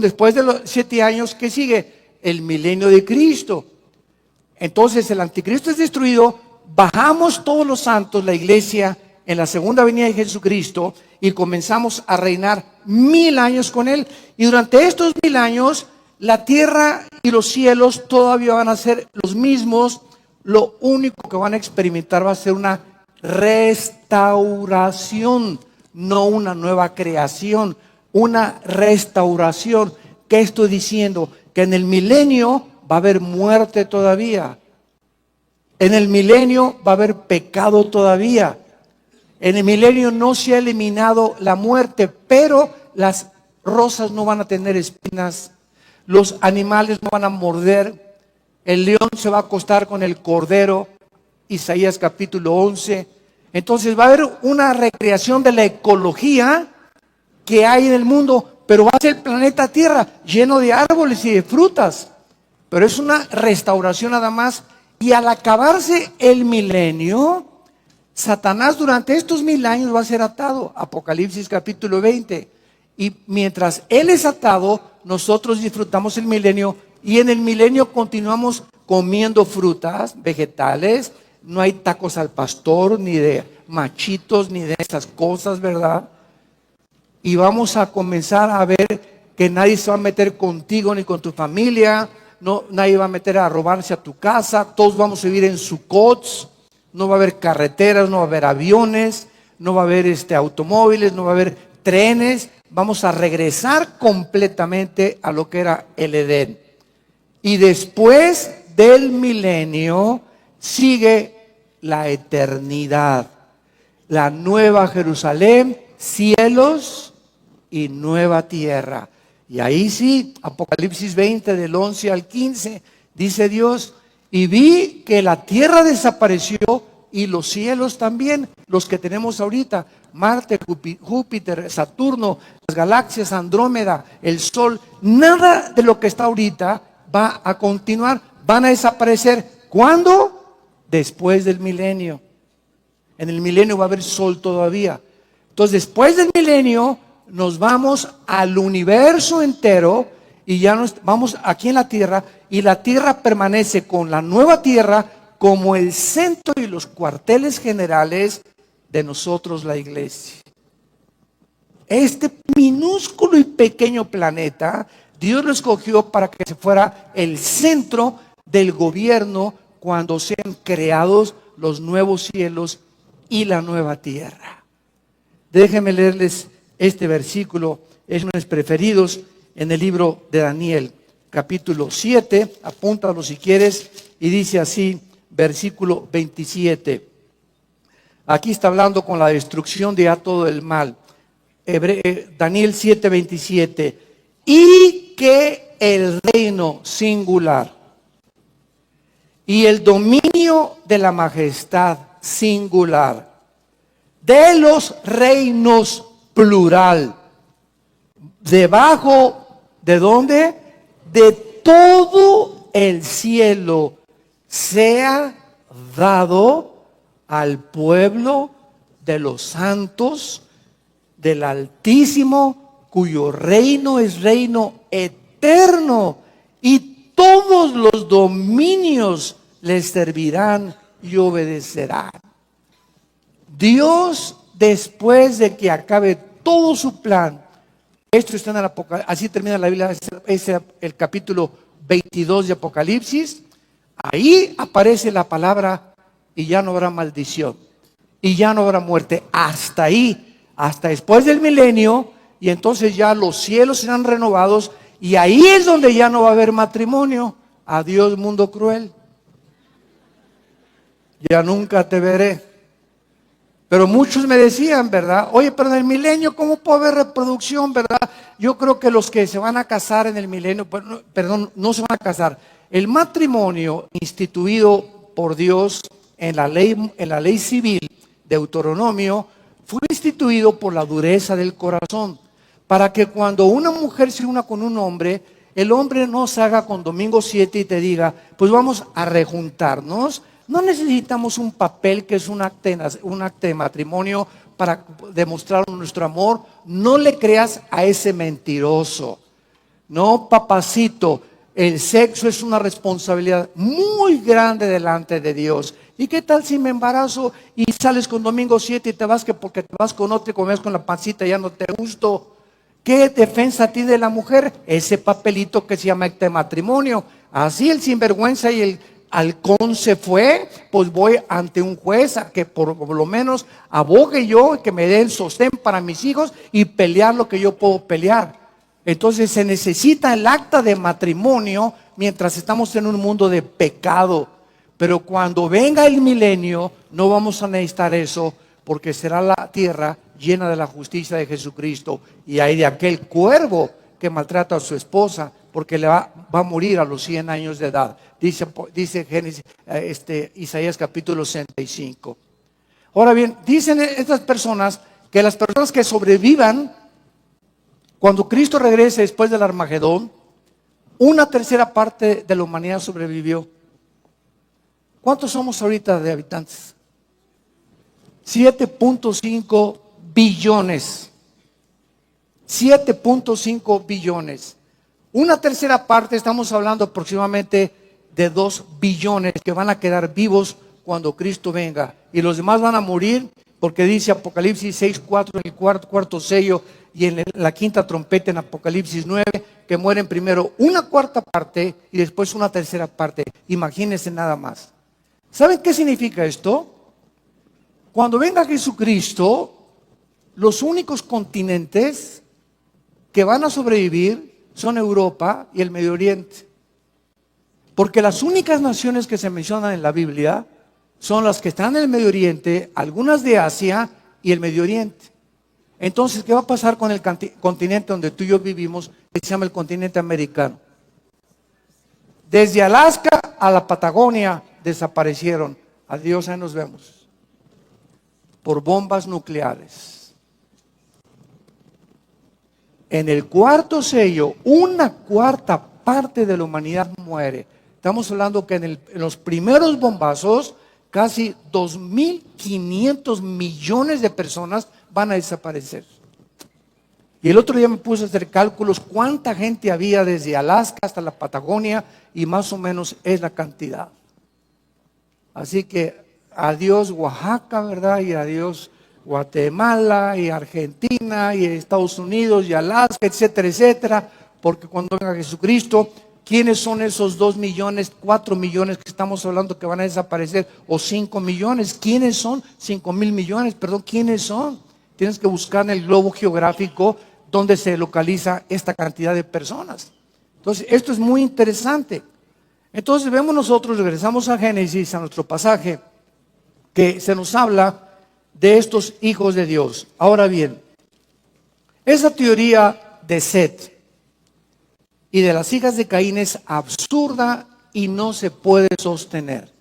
después de los 7 años, ¿qué sigue? El milenio de Cristo. Entonces el anticristo es destruido, bajamos todos los santos, la iglesia, en la segunda venida de Jesucristo, y comenzamos a reinar 1000 años con Él. Y durante estos 1000 años, la tierra y los cielos todavía van a ser los mismos. Lo único que van a experimentar va a ser una restauración, no una nueva creación, una restauración. ¿Qué estoy diciendo? Que en el milenio va a haber muerte todavía. En el milenio va a haber pecado todavía. En el milenio no se ha eliminado la muerte, pero las rosas no van a tener espinas, los animales no van a morder, el león se va a acostar con el cordero, Isaías capítulo 11. Entonces va a haber una recreación de la ecología que hay en el mundo, pero va a ser el planeta Tierra lleno de árboles y de frutas. Pero es una restauración nada más. Y al acabarse el milenio, Satanás durante estos 1000 años va a ser atado. Apocalipsis capítulo 20. Y mientras él es atado, nosotros disfrutamos el milenio. Y en el milenio continuamos comiendo frutas, vegetales. No hay tacos al pastor, ni de machitos, ni de esas cosas, ¿verdad? Y vamos a comenzar a ver que nadie se va a meter contigo ni con tu familia. No, nadie va a meter a robarse a tu casa. Todos vamos a vivir en Sucots. No va a haber carreteras, no va a haber aviones, no va a haber automóviles, no va a haber trenes. Vamos a regresar completamente a lo que era el Edén. Y después del milenio sigue la eternidad, la nueva Jerusalén, cielos y nueva tierra. Y ahí sí, Apocalipsis 20 del 11 al 15, dice Dios: y vi que la tierra desapareció y los cielos también, los que tenemos ahorita, Marte, Júpiter, Saturno, las galaxias, Andrómeda, el Sol, nada de lo que está ahorita va a continuar, van a desaparecer. ¿Cuándo? Después del milenio. En el milenio va a haber sol todavía. Entonces, después del milenio nos vamos al universo entero y ya nos vamos aquí en la tierra, y la tierra permanece con la nueva tierra como el centro y los cuarteles generales de nosotros, la iglesia. Este minúsculo y pequeño planeta, Dios lo escogió para que se fuera el centro del gobierno cuando sean creados los nuevos cielos y la nueva tierra. Déjenme leerles este versículo, es uno de mis preferidos. en el libro de Daniel, capítulo 7, apúntalo si quieres, y dice así, versículo 27. Aquí está hablando con la destrucción de ya todo el mal. Daniel 7, 27. Y que el reino singular y el dominio de la majestad singular de los reinos plural, debajo de dónde, de todo el cielo, sea dado al pueblo de los santos del Altísimo, cuyo reino es reino eterno, y todos los dominios les servirán y obedecerán. Dios, después de que acabe todo su plan, esto está en el Apocalipsis, así termina la Biblia, es el capítulo 22 de Apocalipsis. Ahí aparece la palabra y ya no habrá maldición y ya no habrá muerte. Hasta ahí, hasta después del milenio, y entonces ya los cielos serán renovados y ahí es donde ya no va a haber matrimonio. Adiós, mundo cruel. Ya nunca te veré. Pero muchos me decían, ¿verdad? Oye, pero en el milenio, ¿cómo puede haber reproducción, verdad? Yo creo que los que se van a casar en el milenio, perdón, no se van a casar. El matrimonio instituido por Dios en la ley civil de Deuteronomio fue instituido por la dureza del corazón, para que cuando una mujer se una con un hombre, el hombre no se haga con domingo 7 y te diga, pues vamos a rejuntarnos. No necesitamos un papel que es un acta de matrimonio para demostrar nuestro amor. No le creas a ese mentiroso. No, papacito, el sexo es una responsabilidad muy grande delante de Dios. ¿Y qué tal si me embarazo y sales con domingo 7 y te vas que porque te vas con otro y comes con la pancita y ya no te gusto? ¿Qué defensa tiene la mujer? Ese papelito que se llama acta de matrimonio. Así el sinvergüenza y el halcón se fue, pues voy ante un juez a que por lo menos abogue yo, que me dé el sostén para mis hijos y pelear lo que yo puedo pelear. Entonces se necesita el acta de matrimonio mientras estamos en un mundo de pecado. Pero cuando venga el milenio no vamos a necesitar eso, porque será la tierra llena de la justicia de Jesucristo. Y hay de aquel cuervo que maltrata a su esposa, porque le va a morir a los 100 años de edad. Dice Génesis, Isaías capítulo 65. Ahora bien, dicen estas personas que las personas que sobrevivan cuando Cristo regrese después del Armagedón, una tercera parte de la humanidad sobrevivió. ¿Cuántos somos ahorita de habitantes? 7.5 billones. 7.5 billones. Una tercera parte, estamos hablando aproximadamente de 2 billones que van a quedar vivos cuando Cristo venga. Y los demás van a morir porque dice Apocalipsis 6:4 en el cuarto sello y en la quinta trompeta en Apocalipsis 9 que mueren primero una cuarta parte y después una tercera parte. Imagínense nada más. ¿Saben qué significa esto? Cuando venga Jesucristo, los únicos continentes que van a sobrevivir son Europa y el Medio Oriente. Porque las únicas naciones que se mencionan en la Biblia son las que están en el Medio Oriente, algunas de Asia y el Medio Oriente. Entonces, ¿qué va a pasar con el continente donde tú y yo vivimos, que se llama el continente americano? Desde Alaska a la Patagonia desaparecieron. Adiós, ahí nos vemos. Por bombas nucleares. En el cuarto sello, una cuarta parte de la humanidad muere. Estamos hablando que en los primeros bombazos, casi 2.500 millones de personas van a desaparecer. Y el otro día me puse a hacer cálculos cuánta gente había desde Alaska hasta la Patagonia y más o menos es la cantidad. Así que adiós Oaxaca, ¿verdad? Y adiós Guatemala y Argentina y Estados Unidos y Alaska, etcétera, etcétera. Porque cuando venga Jesucristo, ¿quiénes son esos 2 millones, 4 millones que estamos hablando que van a desaparecer? O 5 millones, ¿quiénes son? 5,000 millones, perdón, ¿quiénes son? Tienes que buscar en el globo geográfico donde se localiza esta cantidad de personas. Entonces, esto es muy interesante. Entonces, vemos nosotros, regresamos a Génesis, a nuestro pasaje, que se nos habla de estos hijos de Dios. Ahora bien, esa teoría de Set y de las hijas de Caín es absurda y no se puede sostener.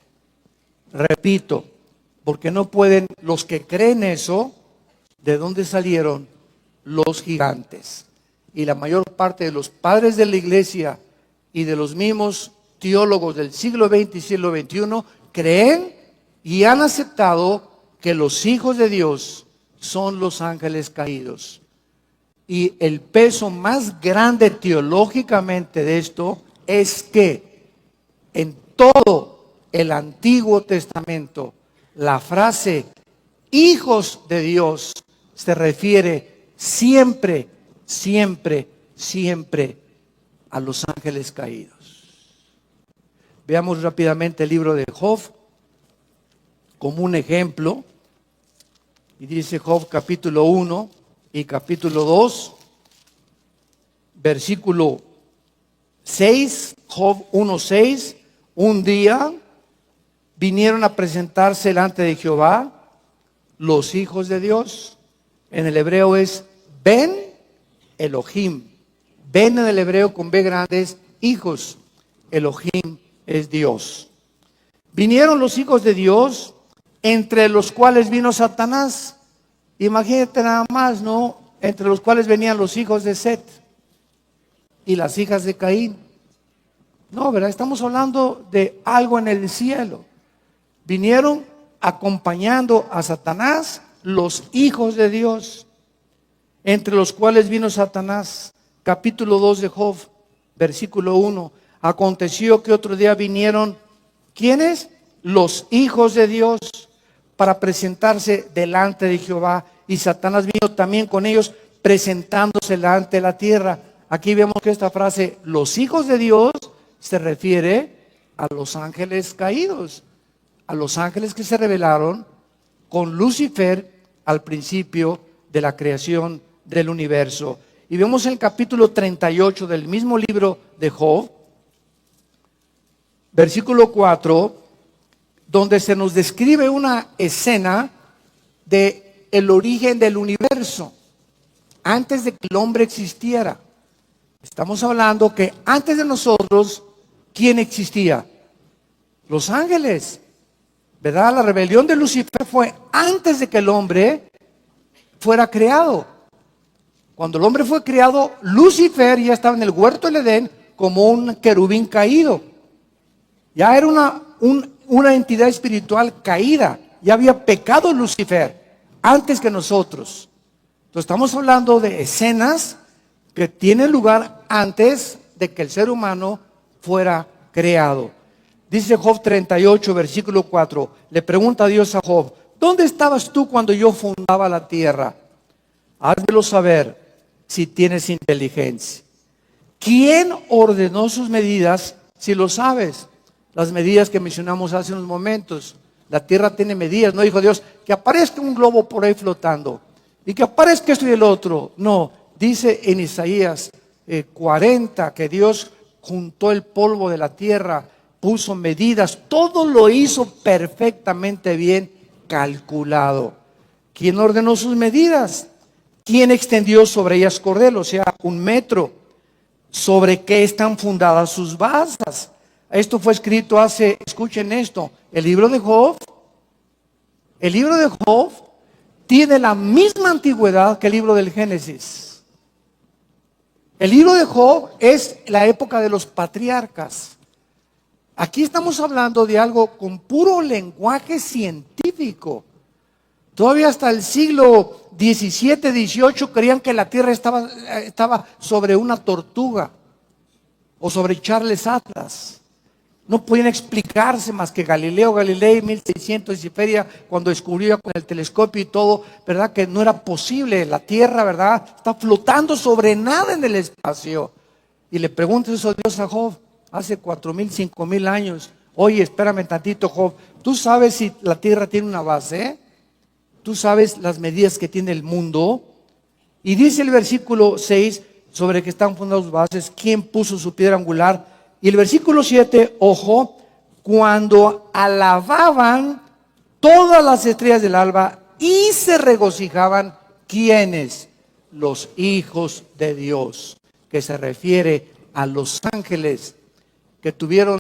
Repito, porque no pueden, los que creen eso, ¿de dónde salieron? Los gigantes. Y la mayor parte de los padres de la iglesia y de los mismos teólogos del siglo XX y siglo XXI creen y han aceptado que los hijos de Dios son los ángeles caídos. Y el peso más grande teológicamente de esto es que en todo el Antiguo Testamento la frase hijos de Dios se refiere siempre, siempre, siempre a los ángeles caídos. Veamos rápidamente el libro de Job como un ejemplo. Y dice Job capítulo 1 y capítulo 2, versículo 6, Job 1:6, un día vinieron a presentarse delante de Jehová los hijos de Dios. En el hebreo es Ben Elohim. Ben en el hebreo con B grande es hijos. Elohim es Dios. Vinieron los hijos de Dios, entre los cuales vino Satanás. Imagínate nada más, ¿no? Entre los cuales venían los hijos de Set y las hijas de Caín. No, ¿verdad? Estamos hablando de algo en el cielo. Vinieron acompañando a Satanás los hijos de Dios, entre los cuales vino Satanás. Capítulo 2 de Job, versículo 1. Aconteció que otro día vinieron, ¿quiénes? Los hijos de Dios, para presentarse delante de Jehová, y Satanás vino también con ellos, presentándose delante de la tierra. Aquí vemos que esta frase, los hijos de Dios, se refiere a los ángeles caídos, a los ángeles que se rebelaron con Lucifer al principio de la creación del universo. Y vemos en el capítulo 38 del mismo libro de Job, versículo 4, donde se nos describe una escena de el origen del universo, antes de que el hombre existiera. Estamos hablando que antes de nosotros, ¿quién existía? Los ángeles, ¿verdad? La rebelión de Lucifer fue antes de que el hombre fuera creado. Cuando el hombre fue creado, Lucifer ya estaba en el huerto del Edén como un querubín caído. Ya era una entidad espiritual caída. Ya había pecado Lucifer antes que nosotros. Entonces estamos hablando de escenas que tienen lugar antes de que el ser humano fuera creado. Dice Job 38, versículo 4. Le pregunta a Dios a Job, ¿dónde estabas tú cuando yo fundaba la tierra? Házmelo saber si tienes inteligencia. ¿Quién ordenó sus medidas si lo sabes? Las medidas que mencionamos hace unos momentos. La tierra tiene medidas. No dijo Dios que aparezca un globo por ahí flotando y que aparezca esto y el otro. No, dice en Isaías 40 que Dios juntó el polvo de la tierra, puso medidas, todo lo hizo perfectamente bien calculado. ¿Quién ordenó sus medidas? ¿Quién extendió sobre ellas cordel? O sea, 1 metro. ¿Sobre qué están fundadas sus basas? Esto fue escrito hace, escuchen esto, el libro de Job tiene la misma antigüedad que el libro del Génesis. El libro de Job es la época de los patriarcas. Aquí estamos hablando de algo con puro lenguaje científico. Todavía hasta el siglo XVII, XVIII creían que la tierra estaba sobre una tortuga o sobre Charles Atlas. No podían explicarse más que Galileo Galilei, 1600 y feria, cuando descubrió con el telescopio y todo, ¿verdad? Que no era posible, la tierra, ¿verdad? Está flotando sobre nada en el espacio. Y le pregunta eso a Dios a Job, hace 4,000, 5,000 años. Oye, espérame tantito, Job, ¿tú sabes si la tierra tiene una base? ¿Tú sabes las medidas que tiene el mundo? Y dice el versículo 6, sobre que están fundadas sus bases, quién puso su piedra angular. Y el versículo 7, ojo, cuando alababan todas las estrellas del alba y se regocijaban, ¿quiénes? Los hijos de Dios, que se refiere a los ángeles que tuvieron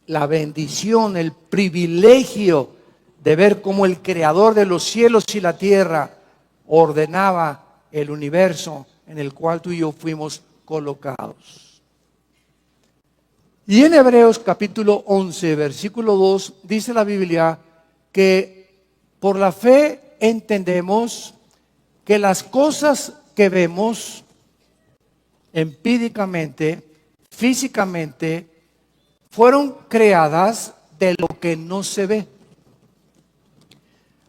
la bendición, el privilegio de ver cómo el creador de los cielos y la tierra ordenaba el universo en el cual tú y yo fuimos colocados. Y en Hebreos capítulo 11, versículo 2, dice la Biblia que por la fe entendemos que las cosas que vemos empíricamente, físicamente, fueron creadas de lo que no se ve.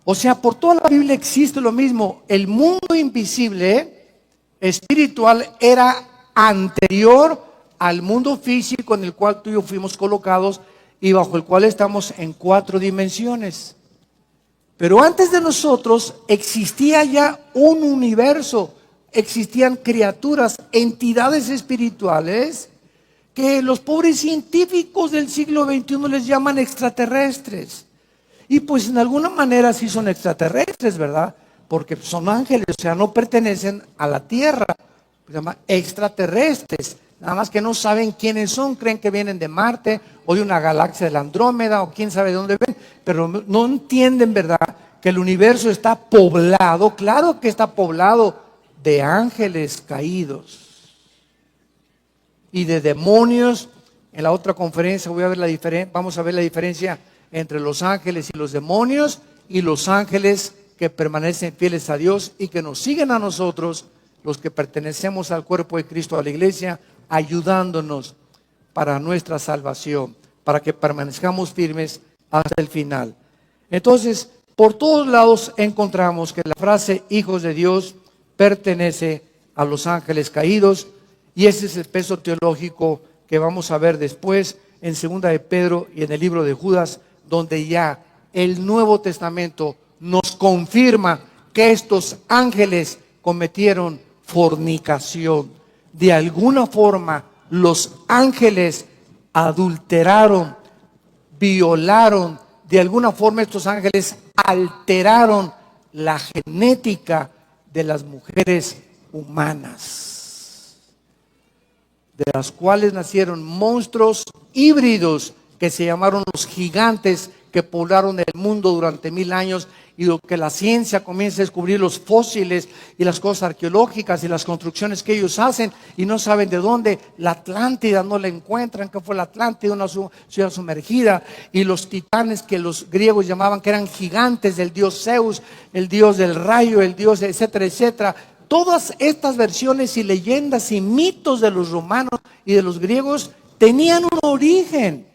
O sea, por toda la Biblia existe lo mismo. El mundo invisible, espiritual, era anterior al mundo físico en el cual tú y yo fuimos colocados y bajo el cual estamos en 4 dimensiones. Pero antes de nosotros existía ya un universo, existían criaturas, entidades espirituales que los pobres científicos del siglo XXI les llaman extraterrestres. Y pues en alguna manera sí son extraterrestres, ¿verdad? Porque son ángeles, o sea, no pertenecen a la Tierra. Se llama extraterrestres. Nada más que no saben quiénes son, creen que vienen de Marte o de una galaxia de la Andrómeda o quién sabe de dónde ven, pero no entienden, ¿verdad?, que el universo está poblado, claro que está poblado de ángeles caídos y de demonios. En la otra conferencia vamos a ver la diferencia entre los ángeles y los demonios y los ángeles que permanecen fieles a Dios y que nos siguen a nosotros, los que pertenecemos al cuerpo de Cristo, a la iglesia, ayudándonos para nuestra salvación, para que permanezcamos firmes hasta el final. Entonces, por todos lados encontramos que la frase hijos de Dios pertenece a los ángeles caídos, y ese es el peso teológico que vamos a ver después en 2 de Pedro y en el libro de Judas, donde ya el Nuevo Testamento nos confirma que estos ángeles cometieron fornicación. De alguna forma, los ángeles adulteraron, violaron, de alguna forma estos ángeles alteraron la genética de las mujeres humanas, de las cuales nacieron monstruos híbridos que se llamaron los gigantes, que poblaron el mundo durante 1000 años, y lo que la ciencia comienza a descubrir, los fósiles y las cosas arqueológicas y las construcciones que ellos hacen y no saben de dónde. La Atlántida no la encuentran, que fue la Atlántida, una ciudad sumergida, y los titanes que los griegos llamaban, que eran gigantes del dios Zeus, el dios del rayo, el dios, etcétera, etcétera. Todas estas versiones y leyendas y mitos de los romanos y de los griegos tenían un origen.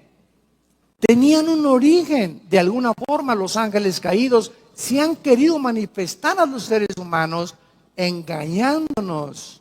De alguna forma los ángeles caídos se han querido manifestar a los seres humanos engañándonos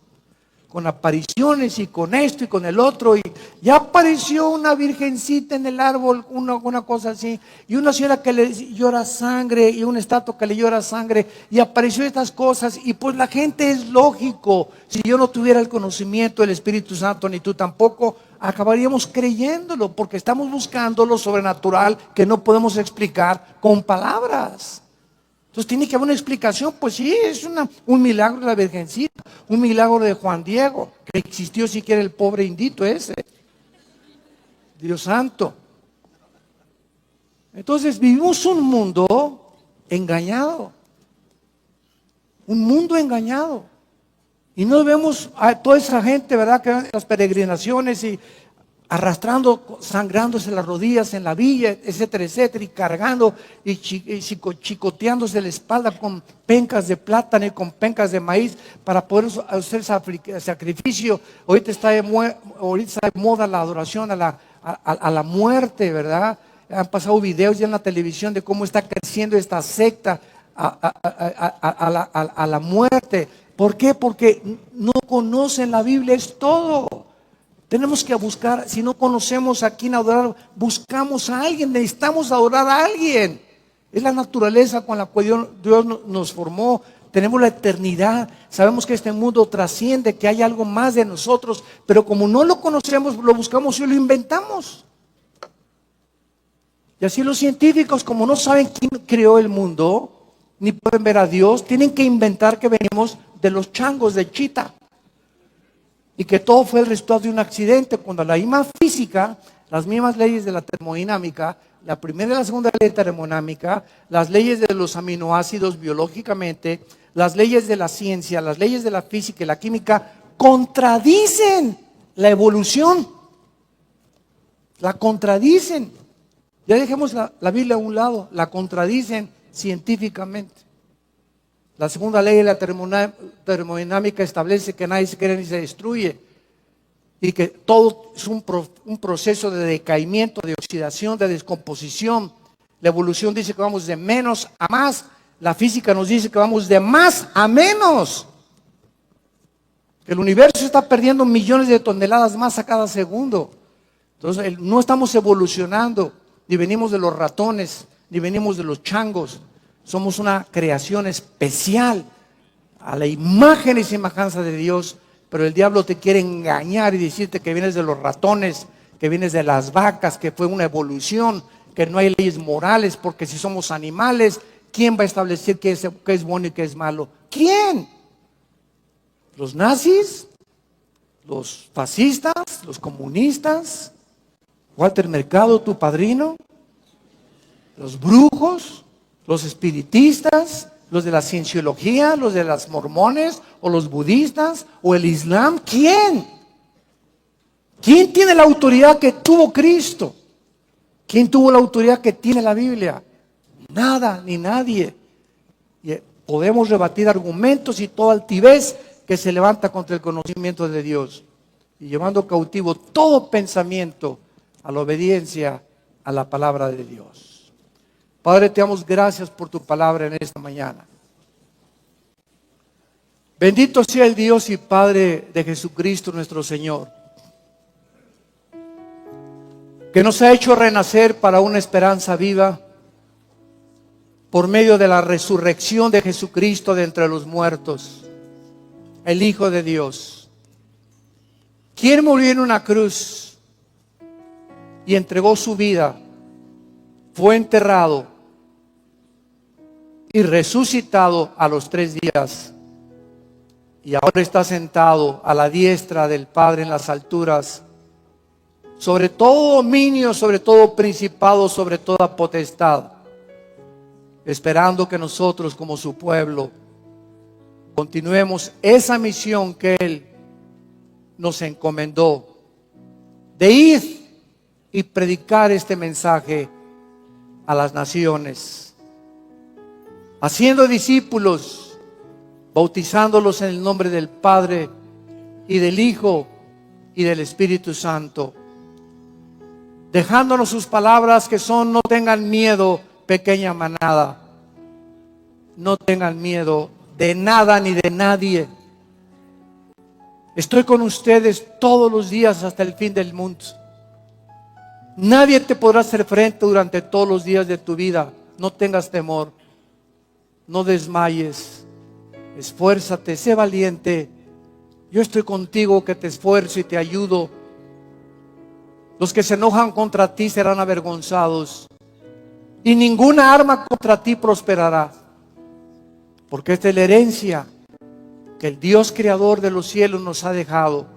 con apariciones y con esto y con el otro, y ya apareció una virgencita en el árbol, una cosa así, y una señora que le llora sangre y una estatua que le llora sangre, y apareció estas cosas, y pues la gente, es lógico, si yo no tuviera el conocimiento del Espíritu Santo, ni tú tampoco, acabaríamos creyéndolo, porque estamos buscando lo sobrenatural que no podemos explicar con palabras. Entonces tiene que haber una explicación. Pues sí, es un milagro de la Virgencita, un milagro de Juan Diego, que existió siquiera el pobre indito ese, Dios santo. Entonces vivimos un mundo engañado, y no vemos a toda esa gente, ¿verdad?, que van las peregrinaciones y arrastrando, sangrándose las rodillas en la villa, etcétera, etcétera, y cargando y chicoteándose la espalda con pencas de plátano y con pencas de maíz para poder hacer sacrificio. Ahorita está de moda la adoración a la muerte, ¿verdad? Han pasado videos ya en la televisión de cómo está creciendo esta secta a la muerte. ¿Por qué? Porque no conocen la Biblia, es todo. Tenemos que buscar, si no conocemos a quién adorar, buscamos a alguien, necesitamos adorar a alguien. Es la naturaleza con la cual Dios nos formó. tenemos la eternidad, sabemos que este mundo trasciende, que hay algo más de nosotros, pero como no lo conocemos, lo buscamos y lo inventamos. Y así los científicos, como no saben quién creó el mundo, ni pueden ver a Dios, tienen que inventar que venimos de los changos de Chita. Y que todo fue el resultado de un accidente, cuando la misma física, las mismas leyes de la termodinámica, la primera y la segunda ley termodinámica, las leyes de los aminoácidos biológicamente, las leyes de la ciencia, las leyes de la física y la química, contradicen la evolución. La contradicen. Ya dejemos la Biblia a un lado, la contradicen científicamente. La segunda ley de la termodinámica establece que nadie se crea ni se destruye y que todo es un proceso de decaimiento, de oxidación, de descomposición. La evolución dice que vamos de menos a más. La física nos dice que vamos de más a menos. El universo está perdiendo millones de toneladas más a cada segundo. Entonces no estamos evolucionando, ni venimos de los ratones, ni venimos de los changos. Somos una creación especial a la imagen y semejanza de Dios, pero el diablo te quiere engañar y decirte que vienes de los ratones, que vienes de las vacas, que fue una evolución, que no hay leyes morales, porque si somos animales, ¿quién va a establecer qué es bueno y qué es malo? ¿Quién? ¿Los nazis? ¿Los fascistas? ¿Los comunistas? ¿Walter Mercado, tu padrino? ¿Los brujos? ¿Los espiritistas? ¿Los de la cienciología? ¿Los de los mormones? ¿O los budistas? ¿O el islam? ¿Quién? ¿Quién tiene la autoridad que tuvo Cristo? ¿Quién tuvo la autoridad que tiene la Biblia? Nada, ni nadie. Y podemos rebatir argumentos y toda altivez que se levanta contra el conocimiento de Dios, y llevando cautivo todo pensamiento a la obediencia a la palabra de Dios. Padre, te damos gracias por tu palabra en esta mañana. Bendito sea el Dios y Padre de Jesucristo nuestro Señor, que nos ha hecho renacer para una esperanza viva por medio de la resurrección de Jesucristo de entre los muertos, el Hijo de Dios, quien murió en una cruz y entregó su vida, fue enterrado y resucitado a los 3 días, y ahora está sentado a la diestra del Padre en las alturas, sobre todo dominio, sobre todo principado, sobre toda potestad, esperando que nosotros como su pueblo continuemos esa misión que Él nos encomendó, de ir y predicar este mensaje a las naciones, haciendo discípulos, bautizándolos en el nombre del Padre y del Hijo y del Espíritu Santo, dejándonos sus palabras que son: no tengan miedo, pequeña manada, no tengan miedo de nada ni de nadie. Estoy con ustedes todos los días hasta el fin del mundo. Nadie te podrá hacer frente durante todos los días de tu vida. No tengas temor, no desmayes, esfuérzate, sé valiente. Yo estoy contigo, que te esfuerzo y te ayudo. Los que se enojan contra ti serán avergonzados, y ninguna arma contra ti prosperará, porque esta es la herencia que el Dios creador de los cielos nos ha dejado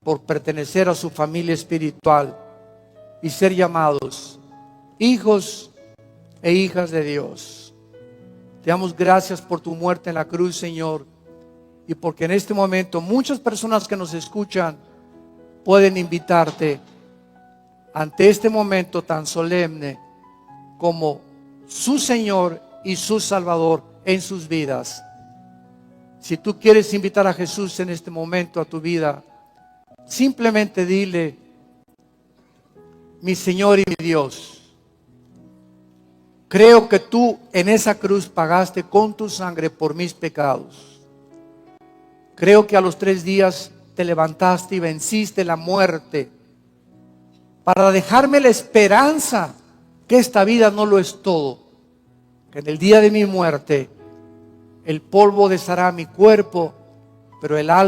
por pertenecer a su familia espiritual y ser llamados hijos e hijas de Dios. Te damos gracias por tu muerte en la cruz, Señor, y porque en este momento muchas personas que nos escuchan pueden invitarte ante este momento tan solemne como su Señor y su Salvador en sus vidas. Si tú quieres invitar a Jesús en este momento a tu vida, simplemente dile: mi Señor y mi Dios, creo que tú en esa cruz pagaste con tu sangre por mis pecados. Creo que a los 3 días te levantaste y venciste la muerte para dejarme la esperanza que esta vida no lo es todo, que en el día de mi muerte el polvo deshará mi cuerpo, pero el alma